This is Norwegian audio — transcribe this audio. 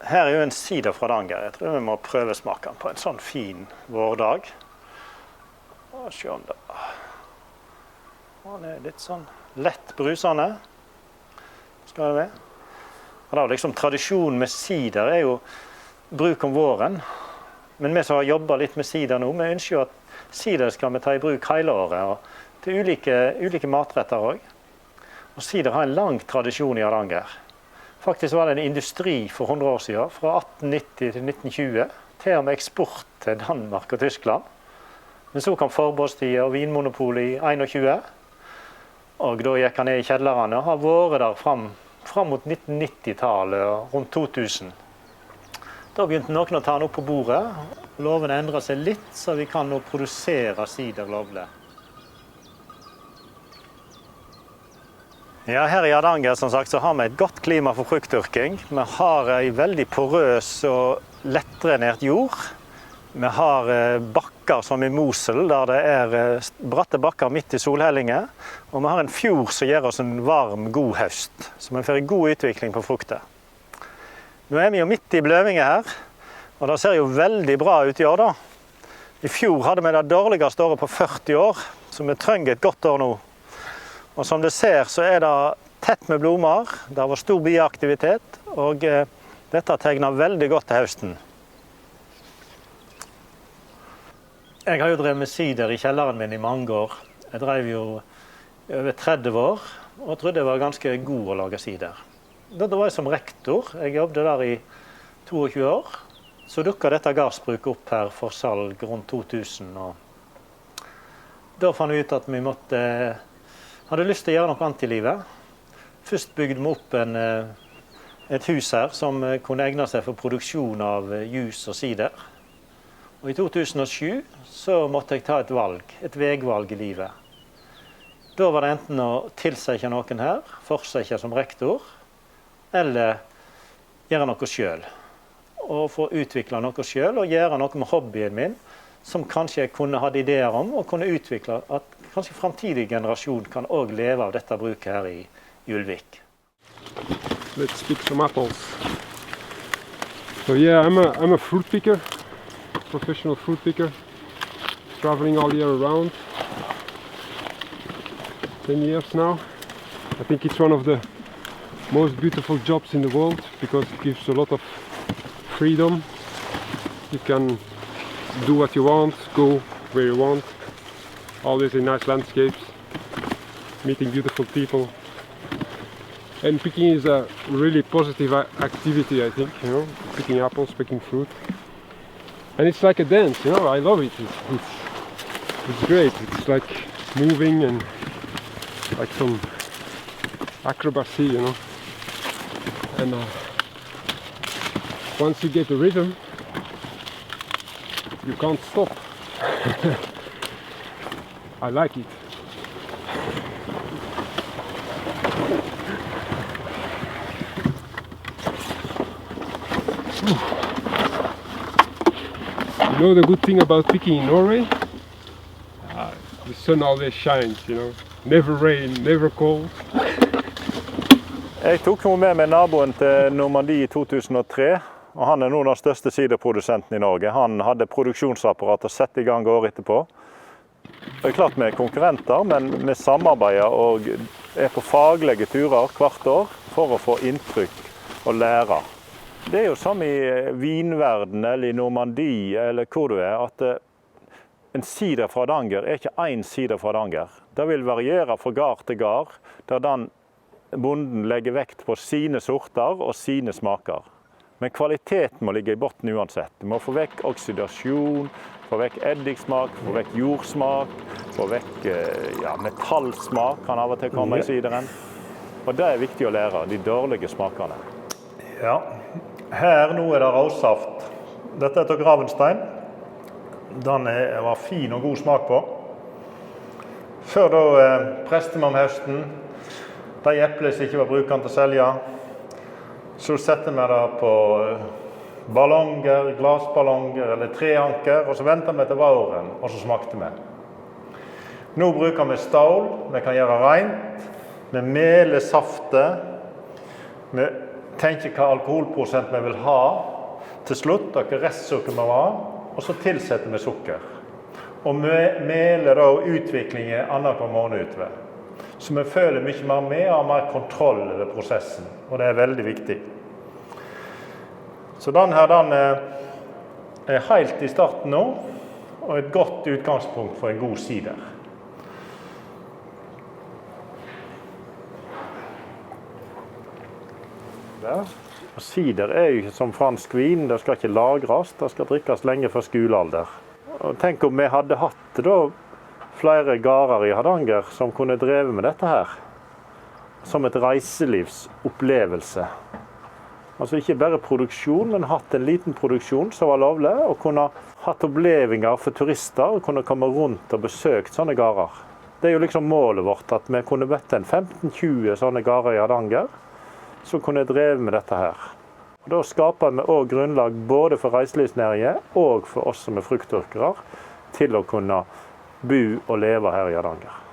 Her er jo en sider fra Hardanger. Jeg tror vi må prøvesmake den på en sånn fin vårdag. Og se om det... Den er litt sånn lett brusende. Skal det med? Og da liksom tradisjonen med sider er jo bruk om våren. Men vi som har jobbet litt med sider nå, vi ønsker jo at sider skal vi ta i bruk hele året, og til ulike matretter også. Og sider har en lang tradisjon i Hardanger. Faktisk var det en industri for 100 år siden, fra 1890 til 1920, til og med eksport til Danmark og Tyskland. Men så kom forbudstida og vinmonopolet i 21, og da gikk han ned i kjellerne og har vært der fram mot 1990-tallet og rundt 2000. Da begynte noen å ta den opp på bordet. Loven endret seg litt, så vi kan nå produsere sider lovlig. Ja, her i Hardanger som sagt, så har vi et godt klima for fruktdyrking. Vi har en veldig porøs og lettdrenert jord. Vi har bakker som i Mosel, der det er bratte bakker midt i solhellinger. Og vi har en fjord som gir oss en varm, god høst, så vi får en god utvikling på frukter. Nå er vi jo midt i bløvinget her, og det ser jo veldig bra ut i år da. I fjor hadde vi det dårligste året på 40 år, så vi trenger et godt år nå. Og som du ser så er det tett med blomster, det var stor bieaktivitet, og dette tegner veldig godt til høsten. Jeg har jo drevet med sider i kjelleren min i mange år. Jeg drev jo over 30 år, og trodde jeg var ganske god å lage sider. Da var jeg som rektor, jeg jobbet der i 22 år. Så dukket dette gardsbruket opp her for salg rundt 2000, og da fant vi ut at vi hadde lyst til å gjøre noe annet i livet. Først bygde vi opp et hus her som kunne egne seg for produksjon av juice og sider. Og i 2007 så måtte jeg ta et vegvalg i livet. Da var det enten å tilsette noen her, fortsette som rektor, eller gjøre noe selv. Og få utvikle noe selv og gjøre noe med hobbyen min, som kanskje jeg kunne ha ideer om, og kunne utvikle at kanskje fremtidig generasjon kan også leve av dette bruket her i Ulvik. Let's pick some apples. So yeah, I'm a fruit picker, professional fruit picker, traveling all year around. 10 years now. I think it's one of the most beautiful jobs in the world because it gives a lot of freedom. You can do what you want, go where you want, always in nice landscapes, meeting beautiful people. And picking is a really positive activity, I think, you know, picking apples, picking fruit. And it's like a dance, you know, I love it. It's great. It's like moving and like some acrobacy, you know. And once you get the rhythm, you can't stop. I like it. You know the good thing about picking in Norway? The sun always shines, you know. Never rain, never cold. Jeg tok med meg naboen til Normandie i 2003, og han er nå den største siderprodusenten i Norge. Han hadde produksjonsapparatet sett i gang året etterpå. Det er klart vi er konkurrenter, men vi samarbeider og er på faglige turer hvert år for å få inntrykk og lære. Det er jo som i vinverden eller i Normandie eller hvor du er, at en sider fra Hardanger er ikke en sider fra Hardanger. Det vil variere fra gard til gard, der den bonden legger vekt på sine sorter og sine smaker. Men kvaliteten må ligge i botten uansett. Du må få vekk oksidasjon, få vekk eddiksmak, få vekk jordsmak, få vekk metallsmak kan av og til komme i sideren. Og det er viktig å lære, de dårlige smakene. Ja, her nå er det råsaft. Dette er til Gravenstein. Den var fin og god smak på. Før da preste vi om høsten. De epler som ikke var brukende til å selge. Så setter vi det på ballonger, glasballonger eller treanker, og så venter vi til våren, og så smakte vi. Nå bruker vi stål, vi kan gjøre rent, vi meler saftet, vi tenke hva alkoholprosent vi vil ha til slutt, hva restsukker vi har, og så tilsetter vi sukker. Og meler da utviklingen annenhver måned utover. Så vi føler mye mer med og har mer kontroll over prosessen, og det er veldig viktig. Så den er helt i starten nå, og et godt utgangspunkt for en god sider. Der. Og sider er jo som fransk vin, det skal ikke lagres, det skal drikkes lenge før skolealder. Og tenk om vi hadde hatt da flere gårder i Hardanger som kunne dreve med dette her, som et reiselivsopplevelse. Altså ikke bare produksjon, men hatt en liten produksjon som var lovlig, og kunne hatt opplevelser for turister, og kunne komme rundt og besøkt sånne gårder. Det er jo liksom målet vårt, at vi kunne møte en 15-20 sånne gårder i Hardanger, som kunne dreve med dette her. Og da skaper vi også grunnlag både for reiselivsnæringen og for oss som er fruktdyrkere til å kunne bo og leve her i Hardanger.